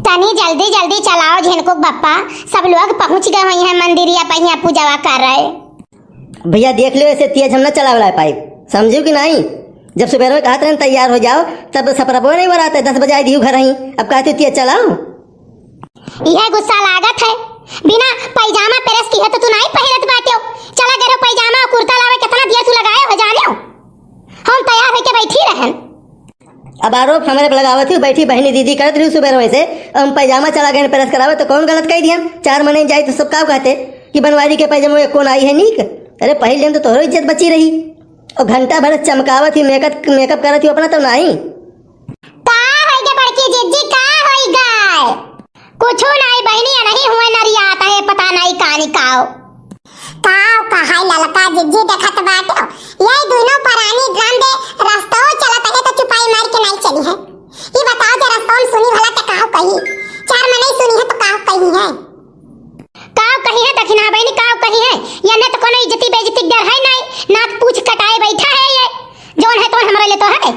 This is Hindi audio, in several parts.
तनी जल्दी जल्दी चलाओ झेनकुक बप्पा, सब लोग पहुंच गए हैं मंदिर या पहिया पूजा कर रहे। भैया देख लो ऐसे तेज हम न चलावला पाइप, समझो कि नहीं। जब सुबह में कहा तैयार हो जाओ तब सपरपो नहीं बराता, 10 बजे आई दी घर ही, अब कहती तेज चलाओ। यह गुस्सा लागत है, बिना पैजामा प्रेस की है तो तू नहीं पहनत बाटे हो। चला गरो पैजामा और कुर्ता लावे, कितना देर तू लगाए हो जाने हो। हम तैयार होके बैठी रहन। अब आरोप हमारे पे लगावत थी, बैठी बहनी दीदी करत रही सुबह में से, हम पैजामा चला गए प्रेस करावे तो कौन गलत कह दिया। 4 महीने जाए तो सब का कहते कि बनवारी के पैजामा में कौन आई है नीक। अरे पहले दिन तो तोहरो इज्जत बची रही, और घंटा भर चमकावत थी, मेकअप करत थी अपना तो नहीं। का होइगे बड़की जिज्जी, का होइगा कुछो नहीं बहनी, नहीं हुए नरियात है, पता नहीं कानी काओ कहाई ललका जिज्जी देखत बाटे। यही दोनों परानी ड्राम दे रास्ता चलत है तो चुपाई मार के नहीं चली है। ये बताओ जे रास्ता में सुनी भला तो काहो कही, 4 में नहीं सुनी है तो काहो कही है। काहो कही है दक्षिणा बहनी, काहो कही है। ये न तो कोनो इज्जती बेइज्जती डर है नहीं, नाक पूछ कटाए बैठा है। ये जोन है तो हमारे लिए तो है।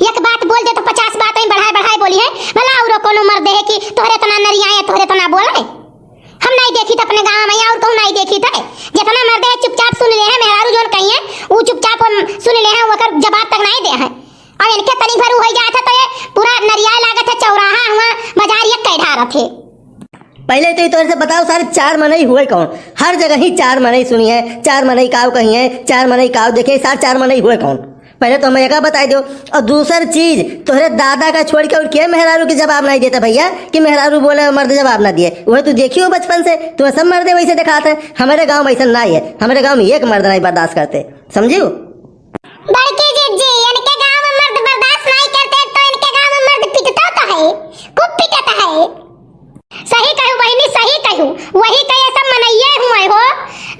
एक बात बोल दे तो 50 बात बढ़ाए बोली है। भला और कोनो मर्द है कि तोहरे तना नरिया तोहरे तना बोले। हम नहीं देखी तो अपने गांव में और कहूं नहीं देखी थे। जितना मर्द है चुपचाप सुन ले है, मेहरारू जोन कही है वो चुपचाप सुन ले है, ओकर जवाब तक नहीं दे है। और इनके तनी भर हो जात है तो ये पूरा नरिया लागत है, चौराहा हुआ बाजार ये कैढा रथे। पहले तो तोरे से बताओ सारे 4 मनई हुए कौन। हर जगह ही 4 मनई सुनी है, 4 मनई काव कही है, 4 मनई काव देखे, सारे 4 मनई हुए कौन। पहले तो हमें एक बता दो। और दूसर चीज तोहरे दादा का छोड़ के और क्या मेहरारू के जवाब नहीं देता भैया कि मेहरारू बोले मर्द जवाब ना दिए। वह तू देखी हो बचपन से, तुम्हें सब मर्दे वैसे दिखाते हैं। हमारे गांव में ऐसा नहीं है, हमारे गांव में एक मर्द नहीं बर्दाश्त करते, समझियो। बड़की जिज्जी इनके गांव में मर्द बर्दाश्त नहीं करते तो इनके गांव में मर्द पिटता तो है, खूब पिटता है। सही कहूं बहनी, सही कहूं। वही कहे सब मनइये हुए हो,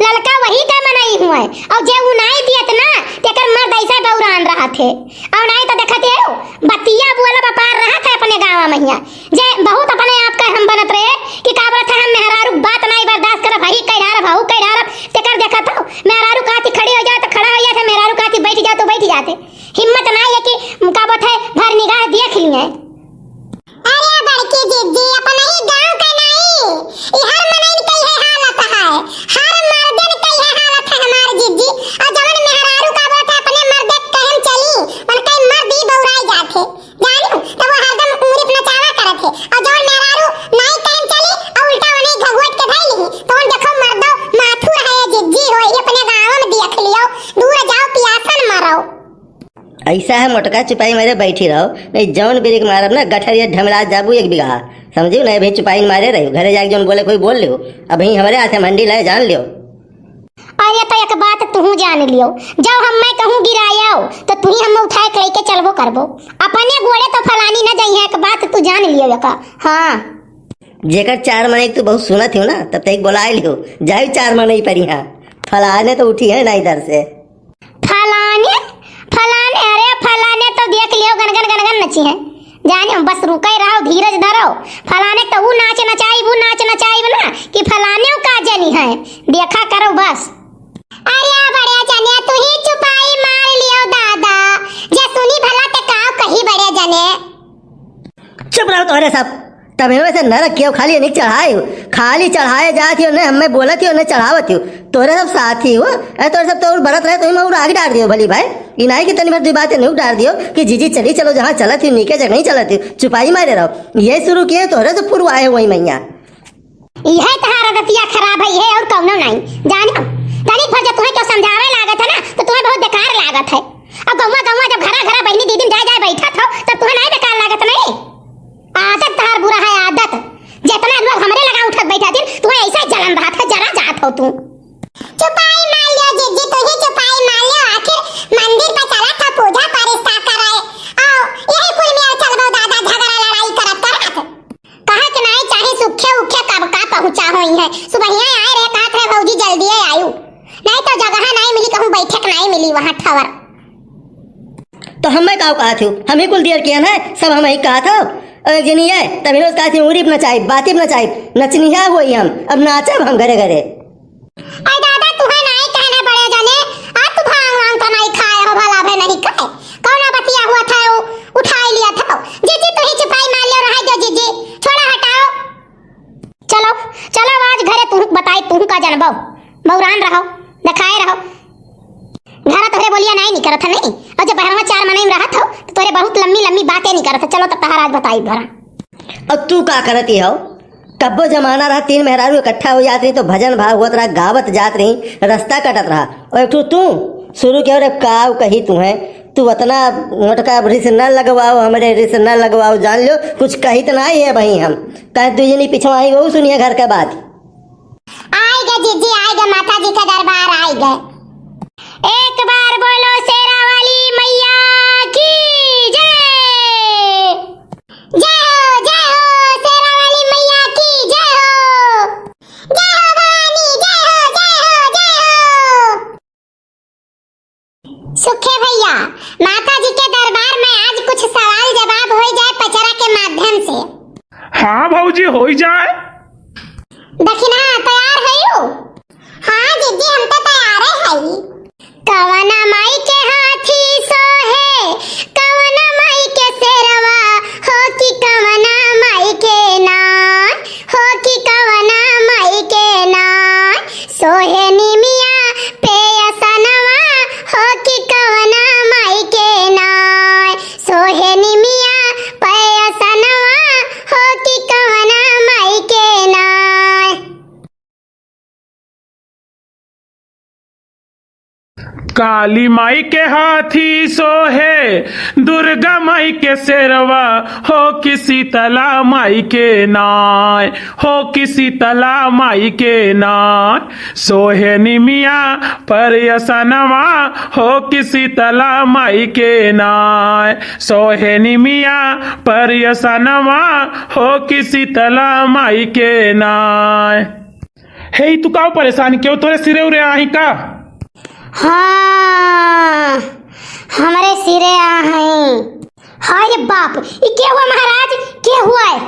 ललका वही का मनई हुए। और जे उ नहीं दियत ना तेकर मर्द ऐसा बौरान रहा थे। और नहीं तो देखते हो बतिया बोला व्यापार रहा था अपने गांव में हिया, जे बहुत अपने आप का हम बनत रहे कि का बोलत है हम मेहरारू बात नहीं बर्दाश्त कर, भाई कैढार भाऊ कैढार तेकर देखत हो। मेहरारू काती खड़ी हो जाए तो खड़ा हो जाते, मेहरारू काती बैठ जाए तो बैठ जाते। हिम्मत नहीं है कि का बोलत है भर निगाह देख लिए। अरे बड़की जिज्जी अपन ही गांव का नहीं, ई हर मनइन कई है हालत है, हर मर्दन कई है हालत है हमार जिज्जी। और जवन मेहरारू का बोलत है अपने मर्दे कहम चली, मन कई मर्द ही बौराई जाथे जानियो तो वो हरदम उंगली अपना चावा करत है। और जवन मेहरारू नहीं कहम चली और उल्टा वने घगोट के धई ली तो उन देखो मर्दो माथु है जिज्जी हो, ये अपने गांव में देख लियो, दूर जाओ पियासन मरो। ऐसा है मोटका चुपाई मारे बैठी रहो, नहीं जौन बिरिक मारब ना गठरिया ढमला जाबू 1 बीघा, समझियो। नहीं भाई चुपाई मारे रहो, घरे जाके जौन बोले कोई बोल लियो। अब ही हमारे हाथ मंडी लाए जान लियो। अरे तो एक बात तू जान लियो, जब हम मैं कहूं गिरायो तो तू ही हम उठाए के लेके चलबो करबो, अपने गोड़े तो फलानी न जाई है। एक बात तू जान लियो का। हां जेकर 4 महीने तू बहुत सुनत हो ना, तब तक बुला लियो जाए 4 महीने पर यहाँ फलाने तो उठी है ना इधर से। फलाने फलाने अरे फलाने तो देख लियो गनगन गनगन नची है जानियो। बस रुके रहो, धीरज धरो। फलाने तो वो नाच नचाई ना कि फलाने का जनी है, देखा करो बस। अरे बड़े जने तू ही चुपाई मार लियो दादा, जे सुनी भला ते काव कही बड़े जने। चुप रहो तोहरे सब, तब वैसे नरक कियो खाली नहीं चढ़ाए हो, खाली चढ़ाए जाती हो, न हमें बोलती हो न चढ़ावती हो। तोरे सब साथी हो, तोरे सब तो और बरत रहे तो मैं आगे डाल दियो भली भाई। इनाई की तनी बार बातें नहीं डाल दियो कि जीजी चली चलो जहाँ चलत हो, नीके जगह नहीं चलती हो, चुपाई मारे रहो। ये शुरू किए तोरे से पूर्व आए वही मैया। यह तहारा रतिया खराब है और कौनो नहीं जानियो। तनी भर जब तुम्हें क्यों समझावे लागत है ना तो तुम्हें बहुत बेकार लागत है। अब गौवा जब घरा बहनी दीदी जाए बैठा था तब तुम्हें नहीं बेकार लागत नहीं। आदत तहार बुरा है आदत, जितना लोग हमरे लगा उठत बैठा दिन तुम्हें ऐसा जलन रहा था, जरा जात हो तू। चुपाई मार लियो जिज्जी, तू ही चुपाई मार लियो। आखिर मंदिर पे चला था पूजा परिस्ता कराए, आओ यही कुल में चलबो दादा झगड़ा लड़ाई करत कहा कि नहीं चाहे सुखे उखे कब का पहुंचा होई है। सुबहिया आए रे कहा थे भौजी जल्दी आयु, नहीं तो जगह नहीं मिली, कहूं बैठक नहीं मिली वहां ठवर। तो हमें कहा थी, हम ही कुल देर किया ना, सब हम ही कहा था। एक जनी है तभी रोज कहा थी उड़ी नचाई बाती नचाई नचनिया हुई हम, अब नाचब हम घरे घरे। अरे दादा तुम्हें नहीं कहने बड़े जने, आज तू भांग वांग तो नहीं खाए हो भला भे नहीं खाए, कौन बतिया हुआ था वो उठा लिया था। जी जी तू ही चुपाई मार लियो रहा रहो, मौरान रहो, दिखाए रहो। घरा तोहरे बोलिया नहीं करत है नहीं, और जब बहरवा 4 महीने में रहत हो तो तोरे बहुत लंबी लंबी बातें नहीं करत है। चलो तब तहार आज बताई भरा। अब तू का करती हो? कब्बो जमाना रहा 3 मेहरारू इकट्ठा हो जात रही तो भजन भाव होत रहा, गावत जात रही, रास्ता कटत रहा। और एक तू शुरू के और काव कही तू है, तू उतना मोटका रिस न लगवाओ, हमारे रिस न लगवाओ, जान लो कुछ कही तो नहीं है भाई। हम कहे तुझे नहीं पीछे आई वो सुनिए घर का बात। आएगा जीजी आएगा, माता जी का दरबार आएगा। एक बार बोलो शेरा वाली मैया की जय। जय हो शेरा वाली मैया की जय हो। जय हो भवानी, जय हो जय हो जय हो। सुखे भैया, माता जी के दरबार में आज कुछ सवाल जवाब हो जाए पचरा के माध्यम से। हाँ भौजी हो जाए। दक्षिणा तैयार है यू? हाँ जीजी हम तो तैयार है। कवना माई के हाथी सोहे, कवना माई के शेरवा हो कि कवना माई के नान, हो कि कवना माई के नान। सोहे निमिया पे असनवा हो कि कवना माई के नान। सोहे निमिया पे असनवा हो कि कवना माई के नान। काली माई के हाथी सोहे, दुर्गा माई के शेरवा हो कि शीतला माई के नाय, हो कि शीतला माई के नाय। सोहे निमिया पर यसनवा हो कि शीतला माई के नाय। सोहे निमिया पर यसनवा हो कि शीतला माई के नाय। हे तू का परेशान क्यों? तोरे सिरे उरे आही का? हाँ हमारे सिरे हैं। हाय बाप, ये क्या हुआ महाराज, क्या हुआ है?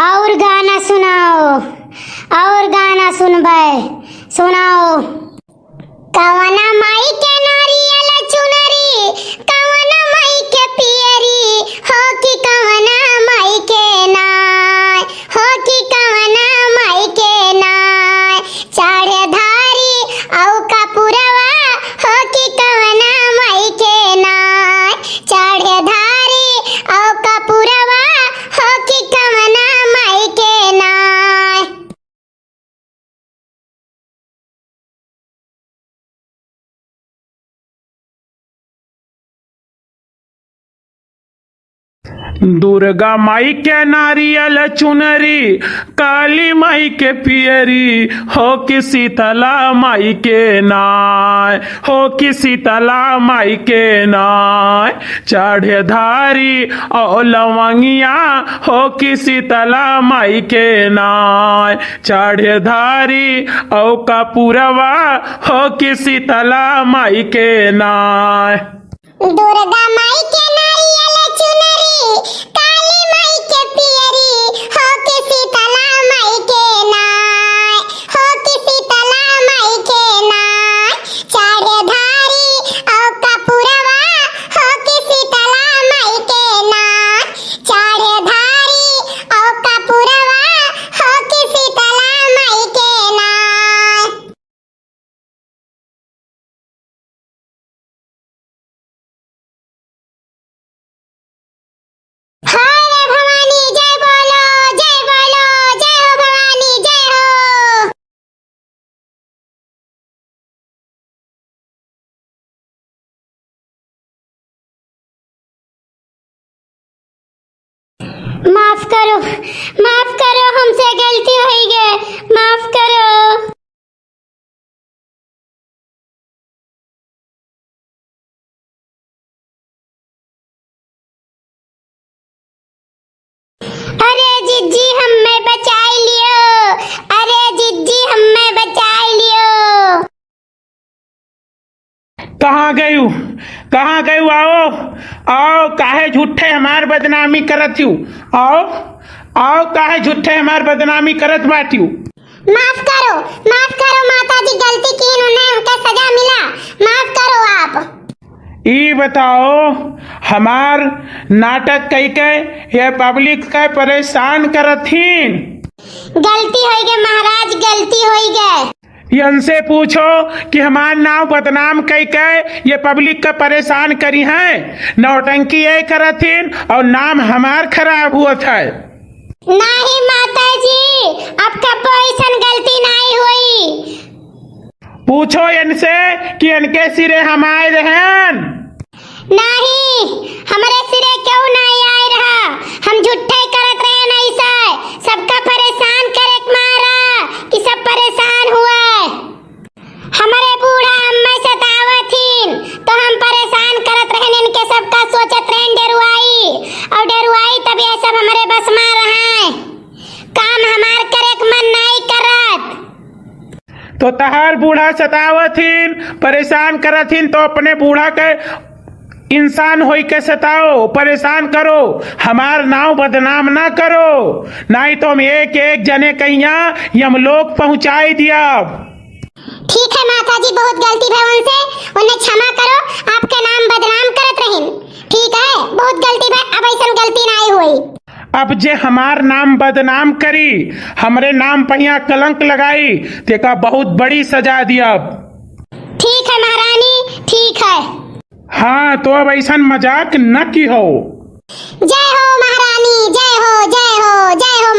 और गाना सुनाओ, और गाना सुनाओ। कवना माई के नारियल चुनरी, कवना माई के पियरी हो कि कवना माई के नाय, हो कि कवना माई के नाय। चाढ़े धारी औ कपूरवा हो कि कवना माई के नाय। चाढ़े धारी औ कपूरवा हो कि कवना माई के नाय। दुर्गा माई के नारियल चुनरी, काली माई के पियरी हो कि शीतला माई के नाय, हो कि शीतला माई के नाय। चढ़े धारी और लवंगिया हो कि शीतला माई के नाय। चढ़े धारी और कपूरवा हो कि शीतला माई के नाय। दुर्गा माई के नारियल चुनरी, काली माई के पियरी हो कि शीतला माई के नाय, हो कि शीतला माई के नाय। चाढ़े धारी और कपूरवा हो कि शीतला माई के नाय। चाढ़े धारी और कपूरवा हो कि शीतला माई के नाय। हाय भवानी जय बोलो, जय बोलो, जय हो भवानी जय हो। माफ करो हमसे गलती हो गई, माफ करो। अरे जिज्जी हमें बचा लियो, अरे जिज्जी हमें बचा लियो। कहाँ गयू? कहाँ गयू? आओ आओ, काहे झूठे हमार बदनामी करत हूँ? आओ आओ, काहे झूठे हमार बदनामी करत बाटी? माफ करो माता जी, गलती की उन्हें हमको सजा मिला, माफ करो आप। ई बताओ, हमार नाटक कई के ये पब्लिक का परेशान करत थीन। गलती हो गई महाराज, गलती हो गई। इनसे पूछो कि हमार नाम बदनाम कई के ये पब्लिक का परेशान करी है, नौटंकी ये करथिन और नाम हमार खराब हुआ था। नहीं माता जी, आपका कोई गलती नहीं हुई। पूछो इनसे कि इनके सिरे हमारे रहन। नहीं, हमारे सिरे क्यों नहीं आए रहा? हम झूठे करत रहे नहीं से सबका परेशान करे मारा कि सब परेशान हुआ। हमारे बूढ़ा अम्मा सतावथिन तो हम परेशान करत रहे, इनके सबका सोचत रहे डरुआई और डरुआई तब ये सब हमारे बस में रहा। काम हमार करे के मन नहीं करत। तो तहार बूढ़ा सतावथिन परेशान करथिन तो अपने बूढ़ा के इंसान होई के सताओ, परेशान करो, हमार नाव बदनाम ना करो, नहीं तो हम एक एक जने कहिया हम लोग पहुंचाई दिया। ठीक है माता जी, बहुत गलती भई उनसे, उन्हें क्षमा करो, आपके नाम बदनाम करत रहिन। ठीक है, बहुत गलती भई, अब ऐसा गलती नहीं हुई। अब जे हमार नाम बदनाम करी, हमरे नाम पहिया कलंक लगाई, तेका बहुत बड़ी सजा दिया। ठीक है महारानी, ठीक है। हाँ, तो अब ऐसा मजाक न की हो। जय हो महारानी, जय हो, जय हो, जय हो।